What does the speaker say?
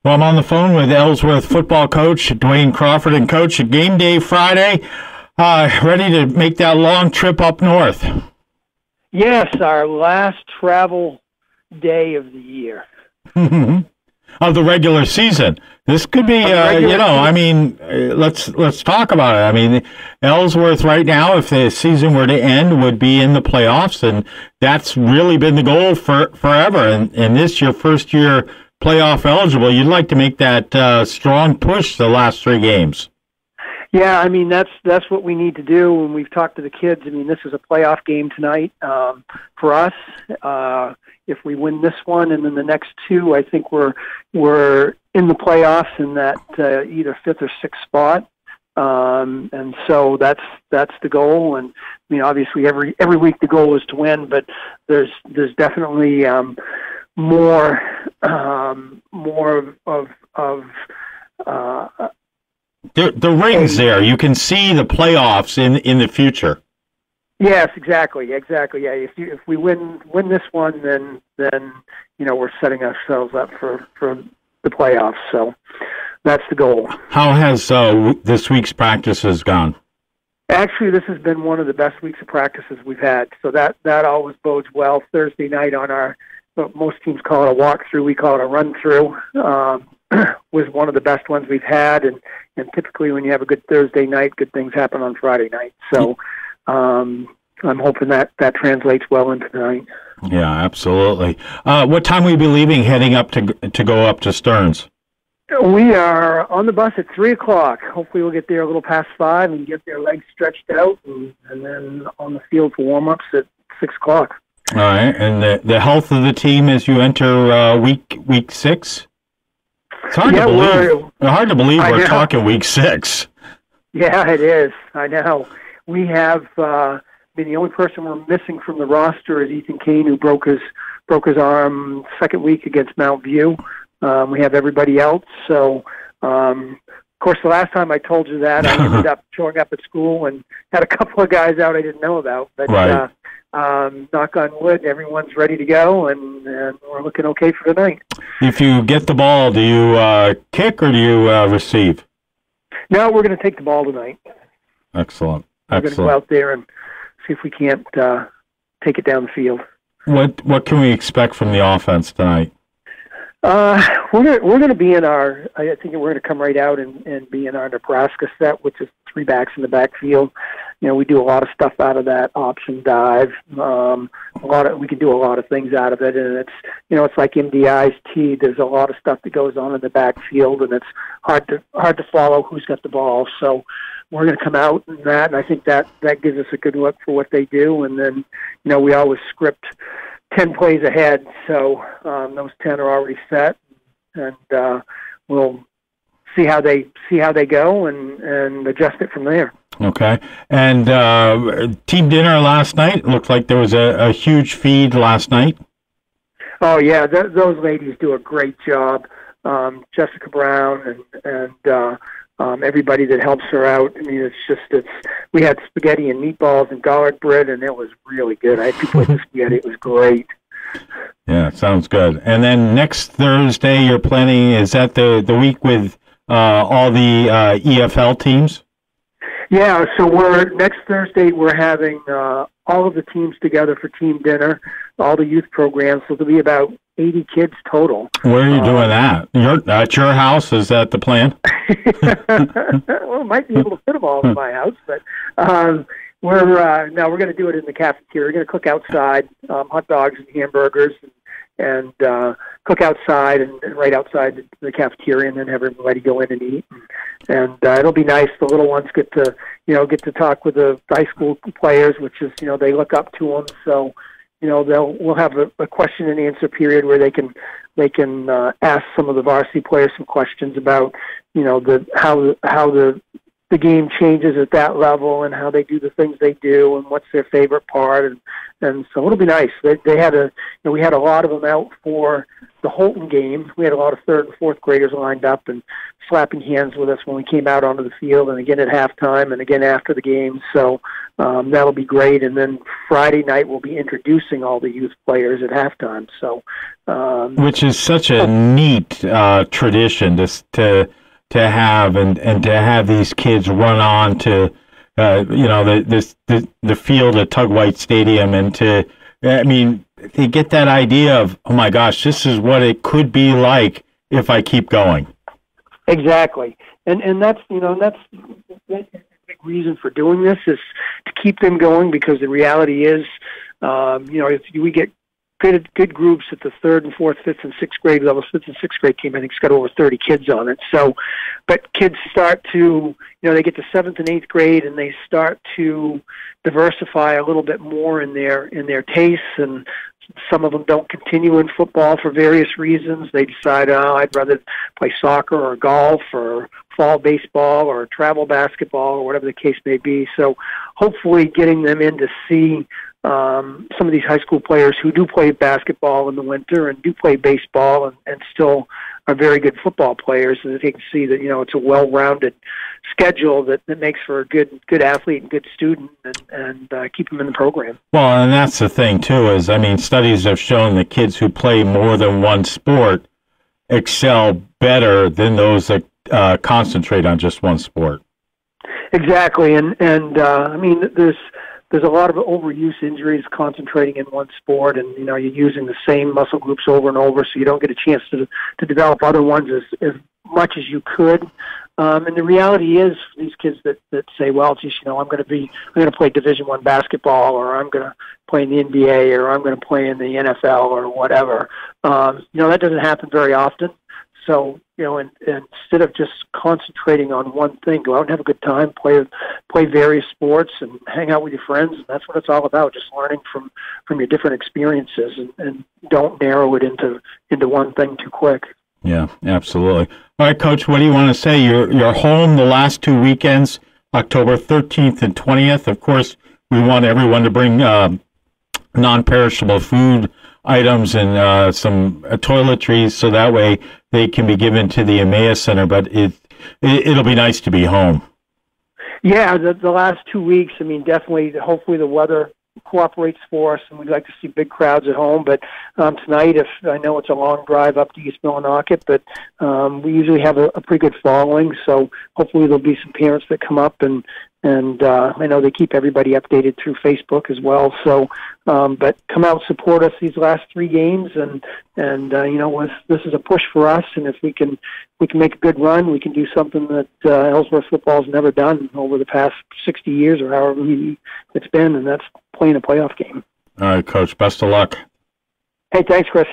Well, I'm on the phone with Ellsworth football coach Duane Crawford, and coach, game day Friday, ready to make that long trip up north. Yes, our last travel day of the year. Of the regular season. This could be, let's talk about it. I mean, Ellsworth right now, if the season were to end, would be in the playoffs, and that's really been the goal forever. And this, your first year playoff eligible, you'd like to make that strong push the last three games. Yeah, I mean, that's what we need to do, and we've talked to the kids. I mean, this is a playoff game tonight for us. If we win this one and then the next two, I think we're in the playoffs in that either fifth or sixth spot. And so that's the goal. And I mean, obviously every week the goal is to win, but there's definitely more of the rings there. You can see the playoffs in the future. Yes, exactly. Yeah, if we win this one, then we're setting ourselves up for the playoffs. So that's the goal. How has this week's practices gone? Actually, this has been one of the best weeks of practices we've had. So that always bodes well. Thursday night on most teams call it a walkthrough, we call it a run through. Was one of the best ones we've had, and typically when you have a good Thursday night, good things happen on Friday night. So. I'm hoping that translates well into tonight. Yeah, absolutely. What time will you be leaving, heading up to go up to Stearns? We are on the bus at 3:00. Hopefully we'll get there a little past 5 and get their legs stretched out, and then on the field for warm-ups at 6:00. All right, and the health of the team as you enter week 6? It's hard to believe. We're talking week 6. Yeah, it is. I know. We have. The only person we're missing from the roster is Ethan Kane, who broke his arm second week against Mount View. We have everybody else. So, of course, the last time I told you that, I ended up showing up at school and had a couple of guys out I didn't know about. But right. Knock on wood, everyone's ready to go, and we're looking okay for tonight. If you get the ball, do you kick or do you receive? No, we're going to take the ball tonight. Excellent. We're going to go out there and see if we can't take it down the field. What can we expect from the offense tonight? We're going to be in our. I think we're going to come right out and be in our Nebraska set, which is 3 backs in the backfield. We do a lot of stuff out of that option dive. We can do a lot of things out of it, and it's like MDI's T. There's a lot of stuff that goes on in the backfield, and it's hard to follow who's got the ball. So we're going to come out in that, and I think that gives us a good look for what they do. And then, we always script 10 plays ahead, so those 10 are already set, and we'll see how they go and adjust it from there. Okay. And team dinner last night, looked like there was a huge feed last night. Oh, yeah, those ladies do a great job. Jessica Brown and everybody that helps her out. I mean, we had spaghetti and meatballs and garlic bread, and it was really good. I had people with the spaghetti. It was great. Yeah, sounds good. And then next Thursday, you're planning, is that the week with all the EFL teams? Yeah, so next Thursday we're having all of the teams together for team dinner, all the youth programs. So there'll be about 80 kids total. Where are you doing that? At your house? Is that the plan? Well, might be able to fit them all in my house, but we're going to do it in the cafeteria. We're going to cook outside, hot dogs and hamburgers, and cook outside and right outside the cafeteria, and then have everybody go in and eat. And it'll be nice. The little ones get to talk with the high school players, which is they look up to them. So we'll have a question and answer period where they can ask some of the varsity players some questions about how the the game changes at that level and how they do the things they do and what's their favorite part. And so it'll be nice. They had we had a lot of them out for the Holton game. We had a lot of third and fourth graders lined up and slapping hands with us when we came out onto the field, and again at halftime and again after the game. So that'll be great. And then Friday night we'll be introducing all the youth players at halftime. So, which is such a neat tradition to have and to have these kids run on to the field at Tug White Stadium, and they get that idea of, oh my gosh, this is what it could be like if I keep going. Exactly, and that's a big reason for doing this, is to keep them going, because the reality is, if we get good groups at the third and fourth, fifth and sixth grade levels. Fifth and sixth grade team, I think, has got over 30 kids on it. So, but kids start to, they get to seventh and eighth grade, and they start to diversify a little bit more in their tastes. And some of them don't continue in football for various reasons. They decide, I'd rather play soccer or golf or fall baseball or travel basketball or whatever the case may be. So, hopefully, getting them in to see some of these high school players who do play basketball in the winter and do play baseball and still are very good football players, and they can see that it's a well-rounded schedule that makes for a good athlete and good student, and keep them in the program. Well, and that's the thing too, is studies have shown that kids who play more than one sport excel better than those that concentrate on just one sport. Exactly, and there's a lot of overuse injuries concentrating in one sport, and you're using the same muscle groups over and over, so you don't get a chance to develop other ones as much as you could. And the reality is, these kids that say, well, geez, I'm going to play Division I basketball, or I'm going to play in the NBA, or I'm going to play in the NFL, or whatever. That doesn't happen very often. So, and instead of just concentrating on one thing, go out and have a good time, play various sports, and hang out with your friends. And that's what it's all about, just learning from your different experiences, and don't narrow it into one thing too quick. Yeah, absolutely. All right, Coach, what do you want to say? You're home the last 2 weekends, October 13th and 20th. Of course, we want everyone to bring non-perishable food items and some toiletries, so that way they can be given to the Emmaus Center. But it'll be nice to be home. Yeah, the last 2 weeks, definitely, hopefully the weather cooperates for us, and we'd like to see big crowds at home. But tonight, if I know it's a long drive up to East Millinocket, but we usually have a pretty good following, so hopefully there'll be some parents that come up, and I know they keep everybody updated through Facebook as well. So, but come out and support us these last 3 games, and this is a push for us, and if we can make a good run, we can do something that Ellsworth football has never done over the past 60 years or however many it's been, and that's playing a playoff game. All right, Coach. Best of luck. Hey, thanks, Chris.